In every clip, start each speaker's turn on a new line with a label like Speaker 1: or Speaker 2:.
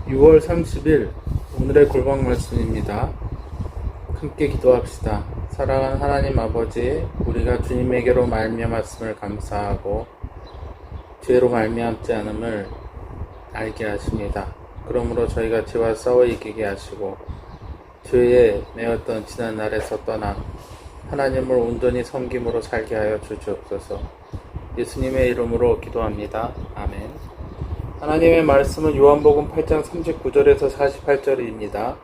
Speaker 1: 6월 30일 오늘의 골방 말씀입니다. 함께 기도합시다. 사랑하는 하나님 아버지, 우리가 주님에게로 말미암았음을 감사하고 죄로 말미암지 않음을 알게 하십니다. 그러므로 저희가 죄와 싸워 이기게 하시고 죄에 매였던 지난 날에서 떠나 하나님을 온전히 섬김으로 살게 하여 주시옵소서. 예수님의 이름으로 기도합니다. 아멘. 하나님의 말씀은 요한복음 8장 39절에서 48절입니다.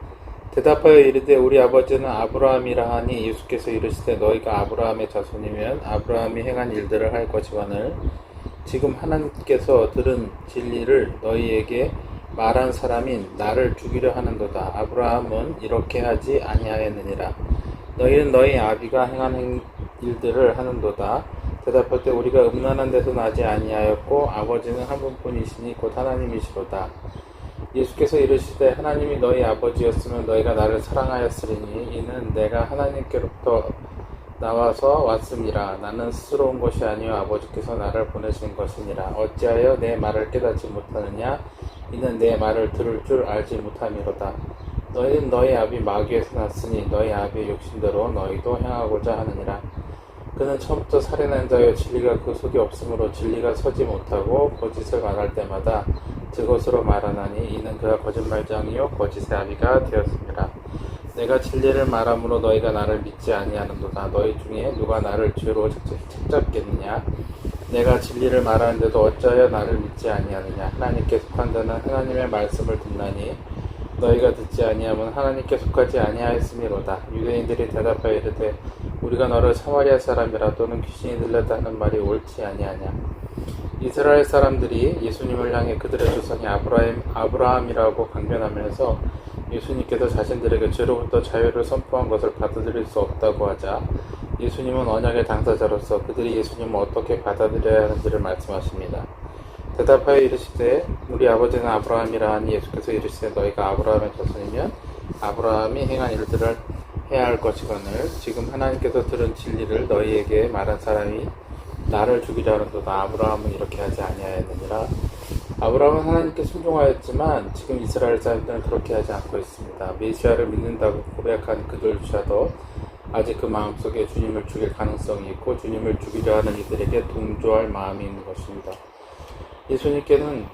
Speaker 1: 대답하여 이르되 우리 아버지는 아브라함이라 하니 예수께서 이르시되 너희가 아브라함의 자손이면 아브라함이 행한 일들을 할 것이거늘 지금 하나님께서 들은 진리를 너희에게 말한 사람인 나를 죽이려 하는도다. 아브라함은 이렇게 하지 아니하였느니라. 너희는 너희 아비가 행한 일들을 하는도다. 대답할 때 우리가 음란한 데서 나지 아니하였고 아버지는 한 분뿐이시니 곧 하나님이시로다. 예수께서 이르시되 하나님이 너희 아버지였으면 너희가 나를 사랑하였으리니 이는 내가 하나님께로부터 나와서 왔음이라. 나는 스스로 온 것이 아니요 아버지께서 나를 보내신 것이니라. 어찌하여 내 말을 깨닫지 못하느냐. 이는 내 말을 들을 줄 알지 못함이로다. 너희는 너희 아비 마귀에서 났으니 너희 아비의 욕심대로 너희도 행하고자 하느니라. 그는 처음부터 살인한 자여 진리가 그 속에 없으므로 진리가 서지 못하고 거짓을 말할 때마다 그것으로 말하나니 이는 그가 거짓말장이요 거짓의 아비가 되었습니다. 내가 진리를 말함으로 너희가 나를 믿지 아니하는도다. 너희 중에 누가 나를 죄로 책잡겠느냐. 내가 진리를 말하는데도 어찌하여 나를 믿지 아니하느냐. 하나님께 속한 자는 하나님의 말씀을 듣나니 너희가 듣지 아니하면 하나님께 속하지 아니하였음이로다. 유대인들이 대답하여 이르되 우리가 너를 사마리아 사람이라 또는 귀신이 들렸다 하는 말이 옳지 아니하냐. 이스라엘 사람들이 예수님을 향해 그들의 조상이 아브라함이라고 강변하면서 예수님께서 자신들에게 죄로부터 자유를 선포한 것을 받아들일 수 없다고 하자 예수님은 언약의 당사자로서 그들이 예수님을 어떻게 받아들여야 하는지를 말씀하십니다. 대답하여 이르시되 우리 아버지는 아브라함이라 하니 예수께서 이르시되 너희가 아브라함의 자손이면 아브라함이 행한 일들을 해야 할 것이거늘 지금 하나님께서 들은 진리를 너희에게 말한 사람이 나를 죽이려 하는도다. 아브라함은 이렇게 하지 아니하였느니라. 아브라함은 하나님께 순종하였지만 지금 이스라엘 사람들은 그렇게 하지 않고 있습니다. 메시아를 믿는다고 고백한 그들조차도 아직 그 마음속에 주님을 죽일 가능성이 있고 주님을 죽이려 하는 이들에게 동조할 마음이 있는 것입니다. 예수님께는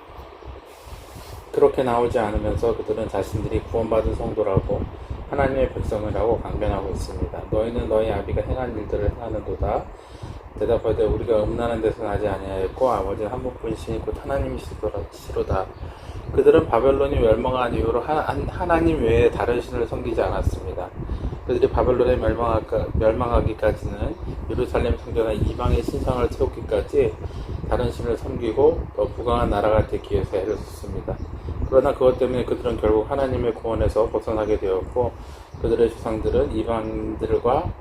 Speaker 1: 그렇게 나오지 않으면서 그들은 자신들이 구원받은 성도라고 하나님의 백성이라고 강변하고 있습니다. 너희는 너희 아비가 행한 일들을 행하는도다. 대답하되 우리가 음란한 데서 나지 아니하였고 아버지는 한 분뿐이시니 곧 하나님이시로다. 그들은 바벨론이 멸망한 이후로 하나님 외에 다른 신을 섬기지 않았습니다. 그들이 바벨론에 멸망하기까지는 예루살렘 성전에 이방의 신상을 세우기까지 다른 신을 섬기고 더 부강한 나라가 되기 위해서 애를 썼습니다. 그러나 그것 때문에 그들은 결국 하나님의 구원에서 벗어나게 되었고 그들의 조상들은 이방들과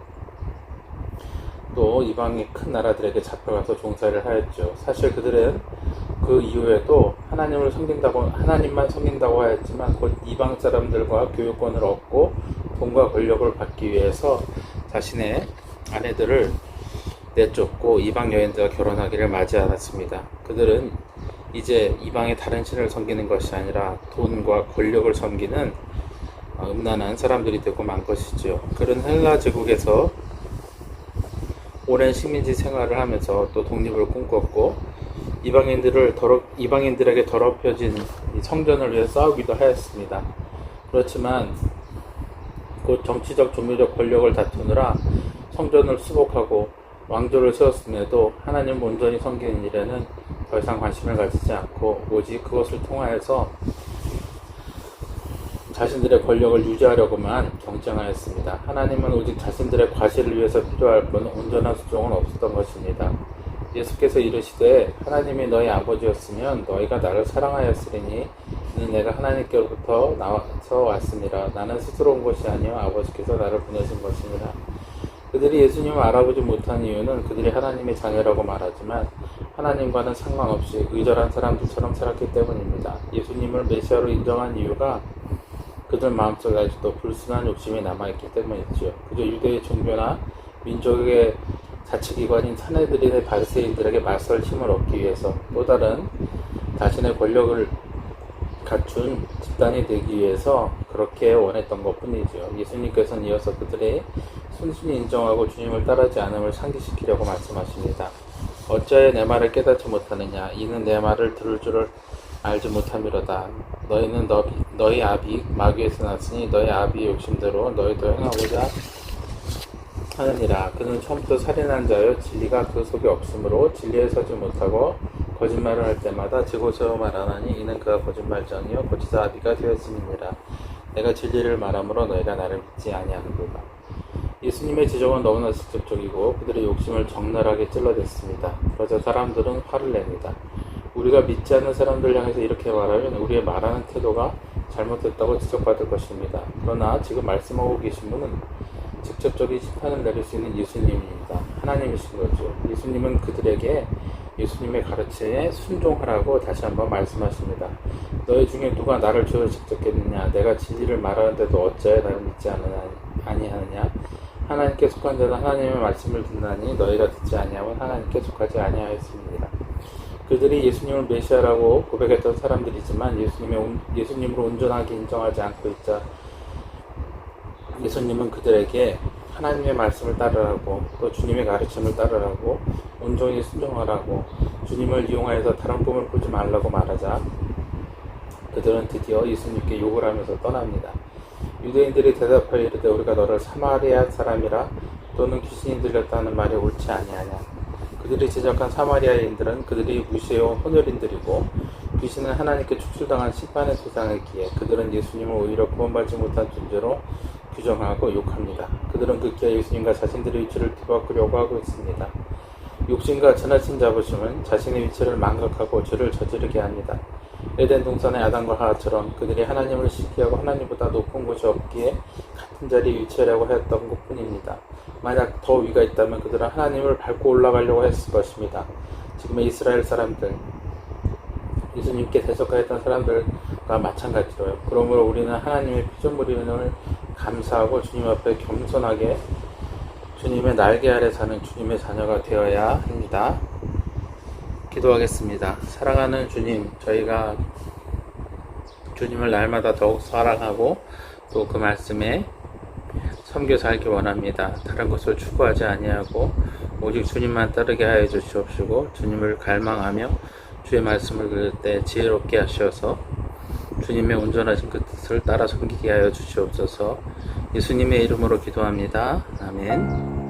Speaker 1: 또 이방의 큰 나라들에게 잡혀가서 종살이를 하였죠. 사실 그들은 그 이후에도 하나님만 섬긴다고 하였지만 곧 이방 사람들과 교육권을 얻고 돈과 권력을 받기 위해서 자신의 아내들을 내쫓고 이방 여인들과 결혼하기를 맞이 않았습니다. 그들은 이제 이방의 다른 신을 섬기는 것이 아니라 돈과 권력을 섬기는 음란한 사람들이 되고 만 것이죠. 그런 헬라 제국에서 오랜 식민지 생활을 하면서 또 독립을 꿈꿨고 이방인들에게 더럽혀진 성전을 위해 싸우기도 하였습니다. 그렇지만 곧 정치적 종교적 권력을 다투느라 성전을 수복하고 왕조를 세웠음에도 하나님 온전히 섬기는 일에는 더 이상 관심을 가지지 않고 오직 그것을 통하여서 자신들의 권력을 유지하려고만 경쟁하였습니다. 하나님은 오직 자신들의 과실을 위해서 필요할 뿐 온전한 수종은 없었던 것입니다. 예수께서 이르시되 하나님이 너희 아버지였으면 너희가 나를 사랑하였으리니 이는 내가 하나님께로부터 나와서 왔습니다. 나는 스스로 온 것이 아니요 아버지께서 나를 보내신 것입니다. 그들이 예수님을 알아보지 못한 이유는 그들이 하나님의 자녀라고 말하지만 하나님과는 상관없이 의절한 사람들처럼 살았기 때문입니다. 예수님을 메시아로 인정한 이유가 그들 마음속에 아직도 불순한 욕심이 남아있기 때문이지요. 그저 유대의 종교나 민족의 자치기관인 사내들의 바리새인들에게 맞설 힘을 얻기 위해서 또 다른 자신의 권력을 갖춘 집단이 되기 위해서 그렇게 원했던 것 뿐이죠. 예수님께서는 이어서 그들의 순순히 인정하고 주님을 따르지 않음을 상기시키려고 말씀하십니다. 어찌하여 내 말을 깨닫지 못하느냐? 이는 내 말을 들을 줄을 알지 못함이로다. 너희는 너희 아비 마귀에서 났으니 너희 아비의 욕심대로 너희도 행하고자 하느니라. 그는 처음부터 살인한 자여 진리가 그 속에 없으므로 진리에 서지 못하고 거짓말을 할 때마다 지고서 말하나니 이는 그가 거짓말장이요 거짓의 아비가 되었음이니라. 내가 진리를 말하므로 너희가 나를 믿지 아니하는도다. 예수님의 지적은 너무나 직접적이고 그들의 욕심을 적나라하게 찔러댔습니다. 그러자 사람들은 화를 냅니다. 우리가 믿지 않는 사람들 향해서 이렇게 말하면 우리의 말하는 태도가 잘못됐다고 지적받을 것입니다. 그러나 지금 말씀하고 계신 분은 직접적인 심판을 내릴 수 있는 예수님입니다. 하나님이신 거죠. 예수님은 그들에게 예수님의 가르침에 순종하라고 다시 한번 말씀하십니다. 너희 중에 누가 나를 주로 직접겠느냐? 내가 진리를 말하는데도 어찌하여 나를 믿지 아니하느냐? 하나님께 속한 자는 하나님의 말씀을 듣나니 너희가 듣지 아니하면 하나님께 속하지 아니하였습니다. 그들이 예수님을 메시아라고 고백했던 사람들이지만 예수님으로 온전하게 인정하지 않고 있자 예수님은 그들에게 하나님의 말씀을 따르라고 또 주님의 가르침을 따르라고 온전히 순종하라고 주님을 이용하여서 다른 꿈을 꾸지 말라고 말하자 그들은 드디어 예수님께 욕을 하면서 떠납니다. 유대인들이 대답하여 이르되 우리가 너를 사마리아 사람이라 또는 귀신이 들렸다는 말이 옳지 아니하냐. 그들이 지적한 사마리아인들은 그들이 무시해온 혼혈인들이고 귀신은 하나님께 축출당한 심판의 대상이기에 그들은 예수님을 오히려 구원받지 못한 존재로 규정하고 욕합니다. 그들은 급기야 예수님과 자신들의 위치를 뒤바꾸려고 하고 있습니다. 욕심과 지나친 자부심은 자신의 위치를 망각하고 죄를 저지르게 합니다. 에덴 동산의 아담과 하와처럼 그들이 하나님을 시기하고 하나님보다 높은 곳이 없기에 같은 자리에 위치하려고 하였던 것뿐입니다. 만약 더 위가 있다면 그들은 하나님을 밟고 올라가려고 했을 것입니다. 지금의 이스라엘 사람들, 예수님께 대적하였던 사람들과 마찬가지로요. 그러므로 우리는 하나님의 피조물임을 감사하고 주님 앞에 겸손하게 주님의 날개 아래 사는 주님의 자녀가 되어야 합니다. 기도하겠습니다. 사랑하는 주님, 저희가 주님을 날마다 더욱 사랑하고 또 그 말씀에 섬겨 살기 원합니다. 다른 것을 추구하지 아니하고 오직 주님만 따르게 하여 주시옵시고 주님을 갈망하며 주의 말씀을 들을 때 지혜롭게 하셔서 주님의 온전하신 그 뜻을 따라 섬기게 하여 주시옵소서. 예수님의 이름으로 기도합니다. 아멘.